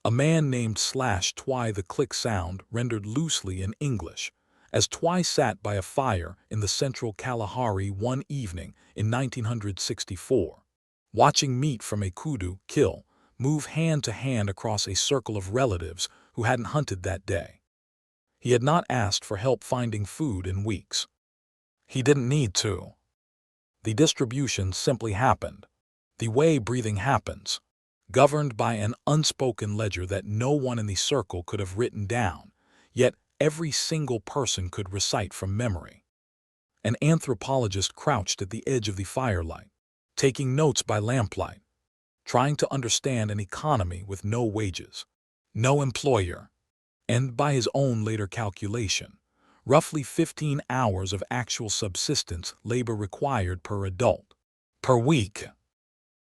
A man named /Twy, the click sound rendered loosely in English, as Twy sat by a fire in the central Kalahari one evening in 1964, watching meat from a kudu kill move hand to hand across a circle of relatives who hadn't hunted that day. He had not asked for help finding food in weeks. He didn't need to. The distribution simply happened, the way breathing happens, governed by an unspoken ledger that no one in the circle could have written down, yet every single person could recite from memory. An anthropologist crouched at the edge of the firelight, taking notes by lamplight, trying to understand an economy with no wages, no employer, and by his own later calculation, roughly 15 hours of actual subsistence labor required per adult, per week.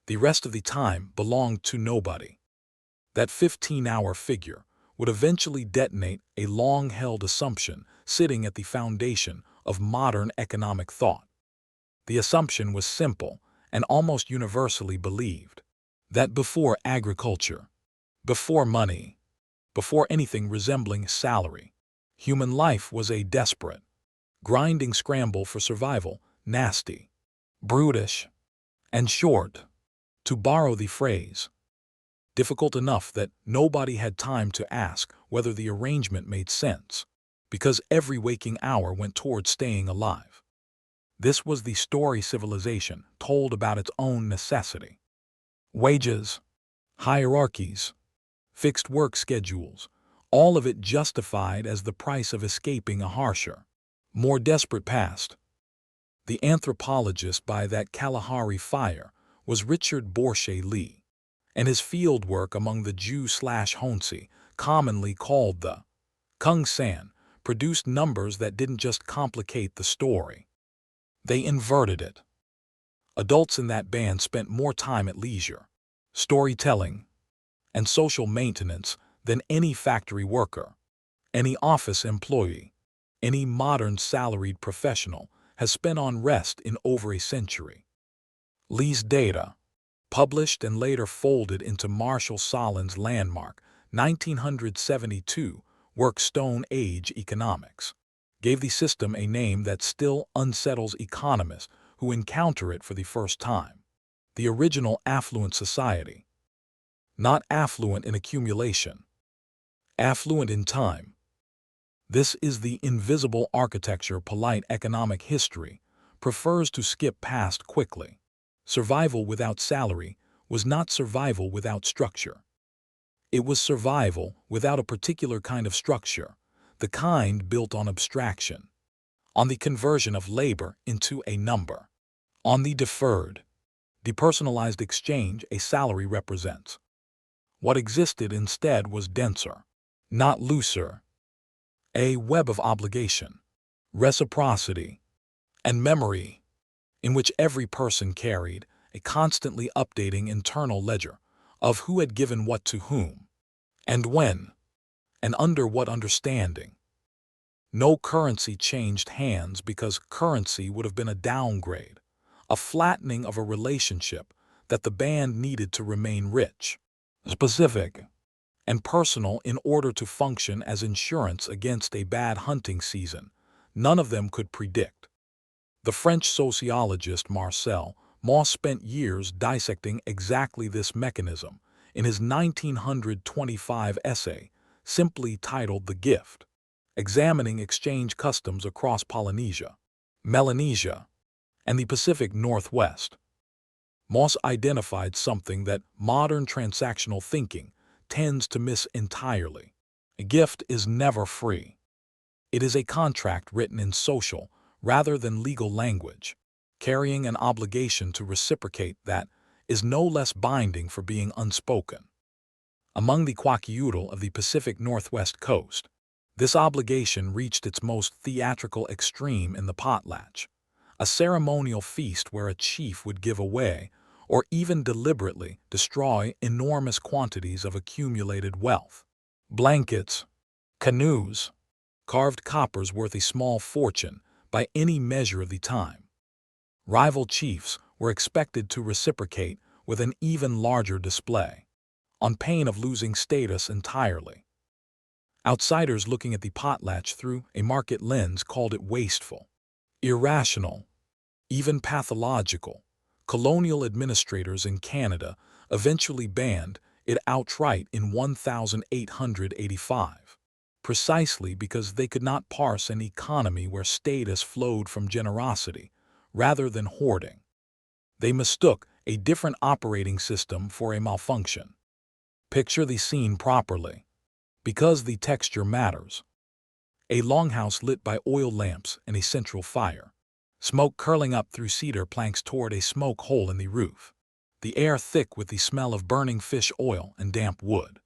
The rest of the time belonged to nobody. That 15-hour figure would eventually detonate a long-held assumption sitting at the foundation of modern economic thought. The assumption was simple and almost universally believed, that before agriculture, before money, before anything resembling salary, human life was a desperate, grinding scramble for survival, nasty, brutish, and short, to borrow the phrase, difficult enough that nobody had time to ask whether the arrangement made sense, because every waking hour went toward staying alive. This was the story civilization told about its own necessity. Wages, hierarchies, fixed work schedules, all of it justified as the price of escaping a harsher, more desperate past. The anthropologist by that Kalahari fire was Richard Borsche Lee, and his field work among the Jew/Honsi, commonly called the Kung San, produced numbers that didn't just complicate the story. They inverted it. Adults in that band spent more time at leisure, storytelling, and social maintenance than any factory worker, any office employee, any modern salaried professional has spent on rest in over a century. Lee's data, published and later folded into Marshall Sahlins' landmark 1972 work Stone Age Economics, gave the system a name that still unsettles economists who encounter it for the first time: the original affluent society. Not affluent in accumulation, affluent in time. This is the invisible architecture polite economic history prefers to skip past quickly. Survival without salary was not survival without structure. It was survival without a particular kind of structure, the kind built on abstraction, on the conversion of labor into a number, on the deferred, depersonalized exchange a salary represents. What existed instead was denser, not looser, a web of obligation, reciprocity, and memory, in which every person carried a constantly updating internal ledger of who had given what to whom, and when, and under what understanding. No currency changed hands because currency would have been a downgrade, a flattening of a relationship that the band needed to remain rich, specific, and personal in order to function as insurance against a bad hunting season none of them could predict. The French sociologist Marcel Mauss spent years dissecting exactly this mechanism in his 1925 essay, simply titled The Gift, examining exchange customs across Polynesia, Melanesia, and the Pacific Northwest. Mauss identified something that modern transactional thinking tends to miss entirely. A gift is never free. It is a contract written in social rather than legal language, carrying an obligation to reciprocate that is no less binding for being unspoken. Among the Kwakiutl of the Pacific Northwest coast, this obligation reached its most theatrical extreme in the potlatch, a ceremonial feast where a chief would give away or even deliberately destroy enormous quantities of accumulated wealth. Blankets, canoes, carved coppers worth a small fortune by any measure of the time. Rival chiefs were expected to reciprocate with an even larger display. on pain of losing status entirely. Outsiders looking at the potlatch through a market lens called it wasteful, irrational, even pathological. Colonial administrators in Canada eventually banned it outright in 1885, precisely because they could not parse an economy where status flowed from generosity rather than hoarding. They mistook a different operating system for a malfunction. Picture the scene properly, because the texture matters. A longhouse lit by oil lamps and a central fire. Smoke curling up through cedar planks toward a smoke hole in the roof. The air thick with the smell of burning fish oil and damp wood.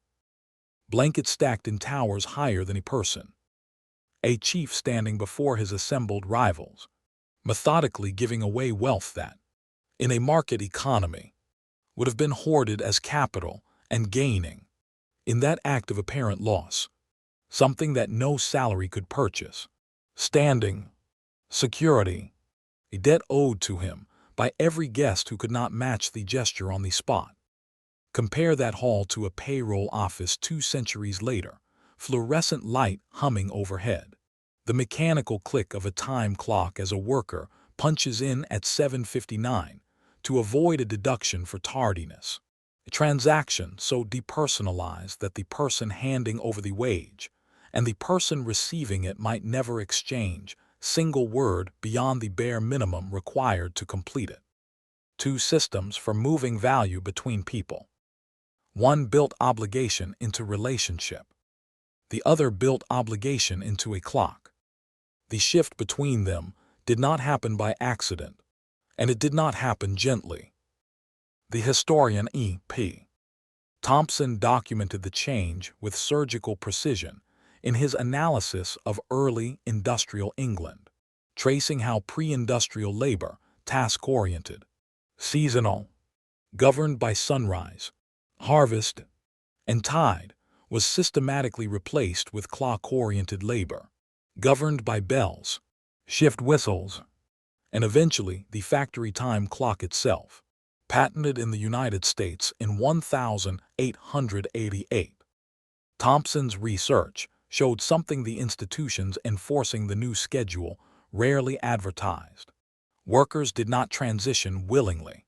Blankets stacked in towers higher than a person. A chief standing before his assembled rivals, methodically giving away wealth that, in a market economy, would have been hoarded as capital and gaining, in that act of apparent loss, something that no salary could purchase. Standing, security, a debt owed to him by every guest who could not match the gesture on the spot. Compare that hall to a payroll office 2 centuries later, fluorescent light humming overhead. The mechanical click of a time clock as a worker punches in at 7:59 to avoid a deduction for tardiness. A transaction so depersonalized that the person handing over the wage and the person receiving it might never exchange single word beyond the bare minimum required to complete it. 2 systems for moving value between people. One built obligation into relationship. The other built obligation into a clock. The shift between them did not happen by accident, and it did not happen gently. The historian E.P. Thompson documented the change with surgical precision in his analysis of early industrial England, tracing how pre-industrial labor, task-oriented, seasonal, governed by sunrise, harvest, and tide, was systematically replaced with clock-oriented labor, governed by bells, shift whistles, and eventually the factory time clock itself, patented in the United States in 1888. Thompson's research showed something the institutions enforcing the new schedule rarely advertised. Workers did not transition willingly.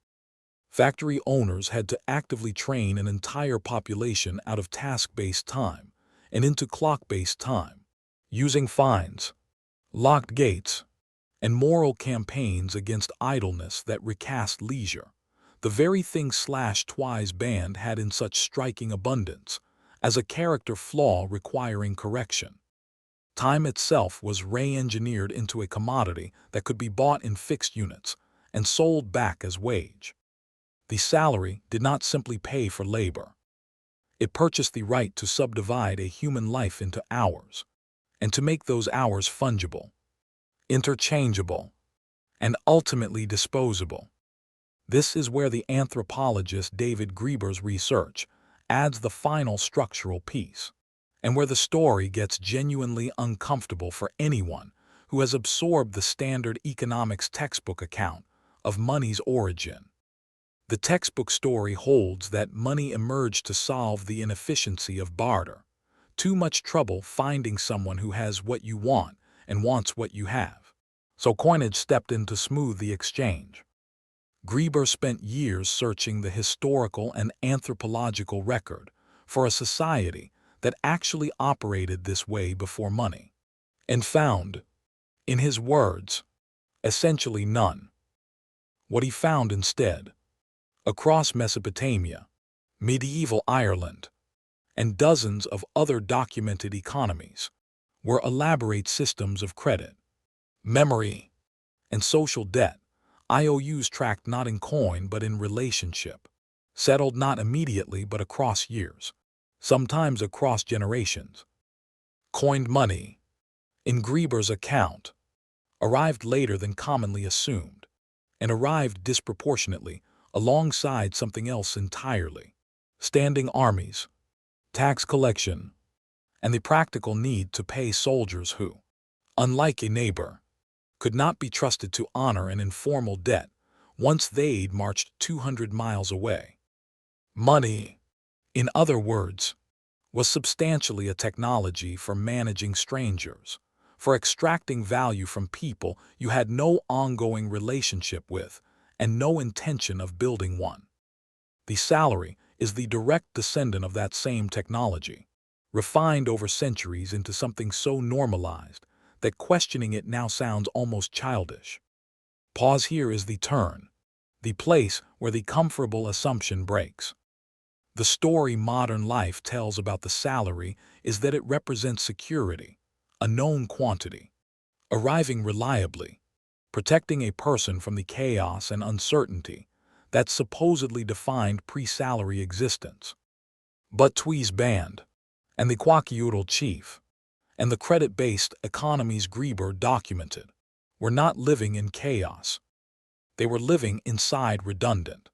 Factory owners had to actively train an entire population out of task-based time and into clock-based time, using fines, locked gates, and moral campaigns against idleness that recast leisure, the very thing Twi's band had in such striking abundance, as a character flaw requiring correction. Time itself was re-engineered into a commodity that could be bought in fixed units and sold back as wage. The salary did not simply pay for labor. It purchased the right to subdivide a human life into hours, and to make those hours fungible, interchangeable, and ultimately disposable. This is where the anthropologist David Graeber's research adds the final structural piece, and where the story gets genuinely uncomfortable for anyone who has absorbed the standard economics textbook account of money's origin. The textbook story holds that money emerged to solve the inefficiency of barter. Too much trouble finding someone who has what you want and wants what you have. So coinage stepped in to smooth the exchange. Graeber spent years searching the historical and anthropological record for a society that actually operated this way before money, and found, in his words, essentially none. What he found instead, across Mesopotamia, medieval Ireland, and dozens of other documented economies, were elaborate systems of credit, memory, and social debt, IOUs tracked not in coin but in relationship, settled not immediately but across years, sometimes across generations. Coined money, in Graeber's account, arrived later than commonly assumed, and arrived disproportionately alongside something else entirely: standing armies, tax collection, and the practical need to pay soldiers who, unlike a neighbor, could not be trusted to honor an informal debt once they'd marched 200 miles away. Money, In other words, was substantially a technology for managing strangers, for extracting value from people you had no ongoing relationship with and no intention of building one. The salary is the direct descendant of that same technology, refined over centuries into something so normalized that questioning it now sounds almost childish. Pause here is the turn, the place where the comfortable assumption breaks. The story modern life tells about the salary is that it represents security, a known quantity, arriving reliably, protecting a person from the chaos and uncertainty that supposedly defined pre-salary existence. But Twee's band, and the Kwakiutl chief, and the credit-based economies Grieber documented, were not living in chaos. They were living inside redundant,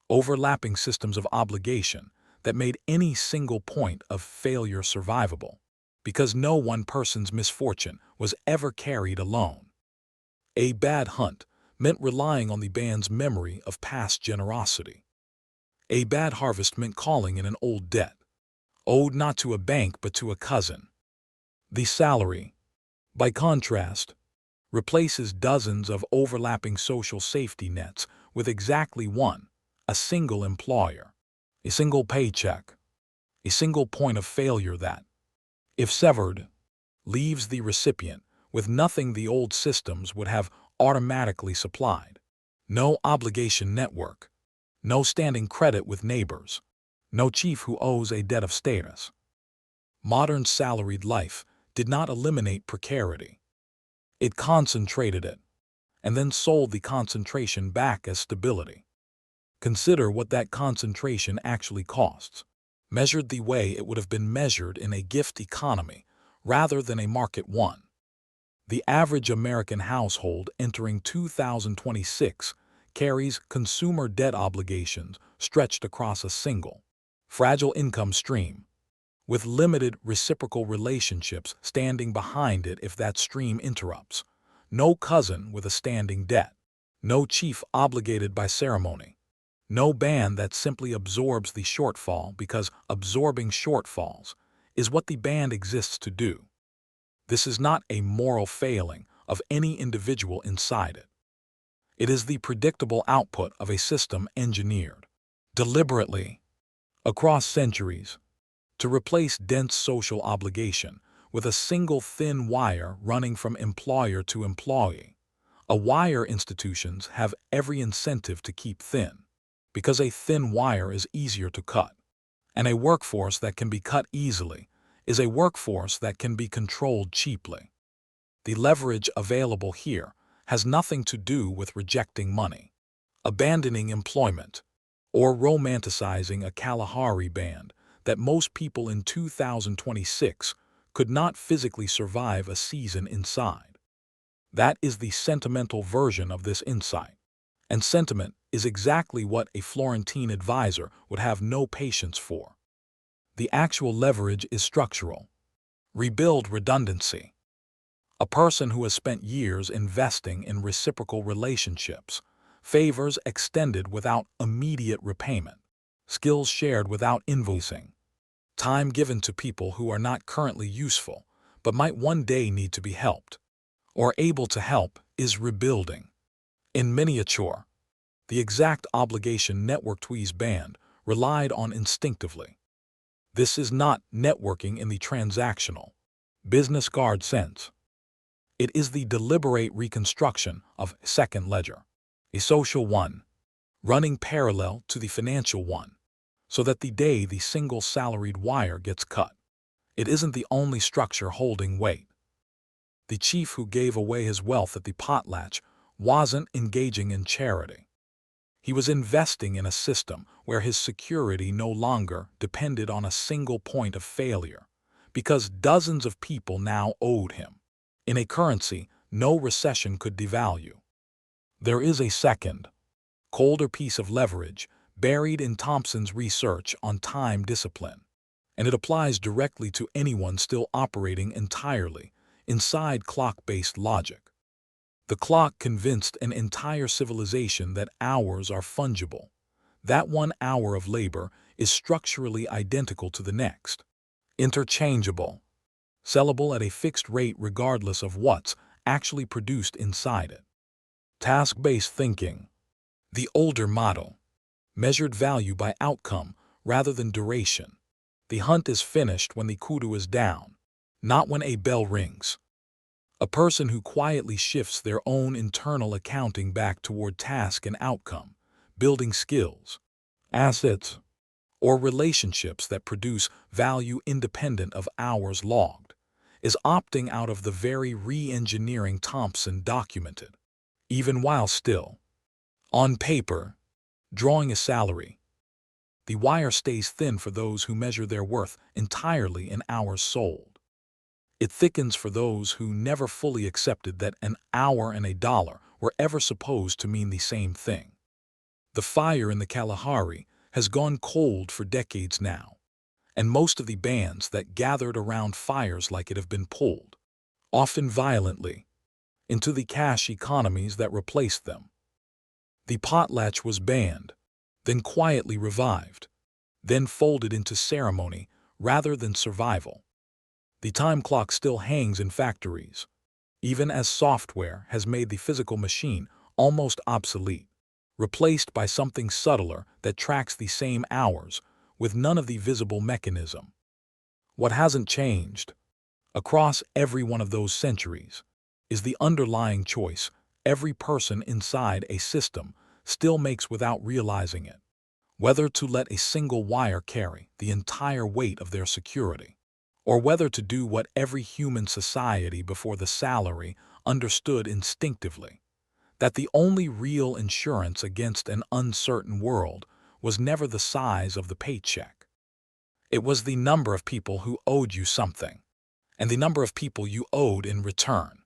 overlapping systems of obligation that made any single point of failure survivable, because no one person's misfortune was ever carried alone. A bad hunt meant relying on the band's memory of past generosity. A bad harvest meant calling in an old debt, owed not to a bank but to a cousin. The salary, by contrast, replaces dozens of overlapping social safety nets with exactly one, a single employer, a single paycheck, a single point of failure that, if severed, leaves the recipient with nothing the old systems would have automatically supplied. No obligation network, no standing credit with neighbors, no chief who owes a debt of status. Modern salaried life did not eliminate precarity. It concentrated it, and then sold the concentration back as stability. Consider what that concentration actually costs, measured the way it would have been measured in a gift economy rather than a market one. The average American household entering 2026 carries consumer debt obligations stretched across a single, fragile income stream, with limited reciprocal relationships standing behind it if that stream interrupts. No cousin with a standing debt, no chief obligated by ceremony, no band that simply absorbs the shortfall because absorbing shortfalls is what the band exists to do. This is not a moral failing of any individual inside it. It is the predictable output of a system engineered, deliberately, across centuries, to replace dense social obligation with a single thin wire running from employer to employee. A wire institutions have every incentive to keep thin, because a thin wire is easier to cut, and a workforce that can be cut easily is a workforce that can be controlled cheaply. The leverage available here has nothing to do with rejecting money, abandoning employment, or romanticizing a Kalahari band that most people in 2026 could not physically survive a season inside. That is the sentimental version of this insight, and sentiment is exactly what a Florentine advisor would have no patience for. The actual leverage is structural. Rebuild redundancy. A person who has spent years investing in reciprocal relationships, favors extended without immediate repayment, skills shared without invoicing, time given to people who are not currently useful but might one day need to be helped, or able to help, is rebuilding. In miniature, the exact obligation network Twee's band relied on instinctively. This is not networking in the transactional, business card sense. It is the deliberate reconstruction of second ledger, a social one, running parallel to the financial one, so that the day the single salaried wire gets cut, it isn't the only structure holding weight. The chief who gave away his wealth at the potlatch wasn't engaging in charity. He was investing in a system where his security no longer depended on a single point of failure, because dozens of people now owed him, in a currency no recession could devalue. There is a second, colder piece of leverage buried in Thompson's research on time discipline, and it applies directly to anyone still operating entirely inside clock-based logic. The clock convinced an entire civilization that hours are fungible. That 1 hour of labor is structurally identical to the next. Interchangeable, sellable at a fixed rate regardless of what's actually produced inside it. Task-based thinking. The older model measured value by outcome rather than duration. The hunt is finished when the kudu is down, not when a bell rings. A person who quietly shifts their own internal accounting back toward task and outcome, building skills, assets, or relationships that produce value independent of hours logged, is opting out of the very re-engineering Thompson documented, even while still, on paper, drawing a salary. The wire stays thin for those who measure their worth entirely in hours sold. It thickens for those who never fully accepted that an hour and a dollar were ever supposed to mean the same thing. The fire in the Kalahari has gone cold for decades now, and most of the bands that gathered around fires like it have been pulled, often violently, into the cash economies that replaced them. The potlatch was banned, then quietly revived, then folded into ceremony rather than survival. The time clock still hangs in factories, even as software has made the physical machine almost obsolete, replaced by something subtler that tracks the same hours with none of the visible mechanism. What hasn't changed, across every one of those centuries, is the underlying choice every person inside a system still makes without realizing it, whether to let a single wire carry the entire weight of their security, or whether to do what every human society before the salary understood instinctively, that the only real insurance against an uncertain world was never the size of the paycheck. It was the number of people who owed you something, and the number of people you owed in return.